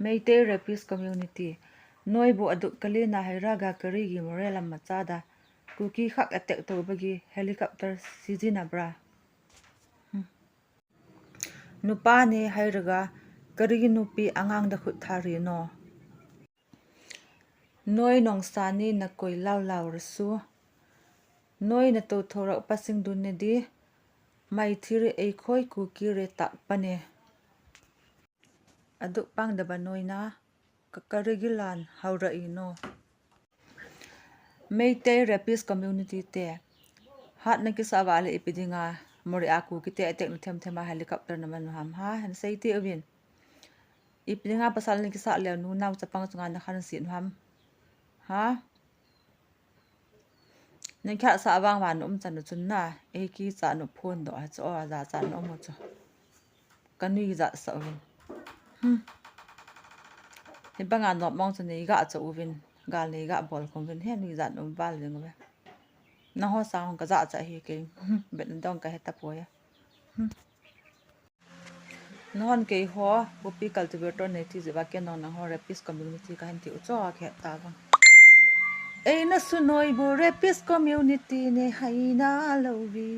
Meitei Rapist Community Noibu aduk kalina hairaga karigi moreh lam machada kuki khak attack tawbagi helicopter sizinabra nupa ne hairaga karigi nupi angang da khut thari no noi nongsani na koi law law rasu noi na to thorak pasing dunne di mai thiri ei khoi kuki re tak pane aduk pang da banoi na kakarigilan haura ino Meitei Rapist Community te hat na ki sawale ipidinga moreh aku kite attack na them helicopter naman ham ha han seiti awin ipidinga pasal ni ki sa le nu naw chapang chunga na khan sin ham ha nên khá sa vang van chan nu chun na e ki cha nu phone do cho za chan no mo cho kani za sa win he banga no mong chun ni ga cho win gal ni ga bol khom win he ni za no bal ling we na ho sa hong ka za cha hi ke bet dong ka heta po ya non ke ho popi cultivator ne ti je ba ke no na ho Rapist Community ka han ti cho ke ta bang ei na sunoi bu Rapist Community ne haina lovi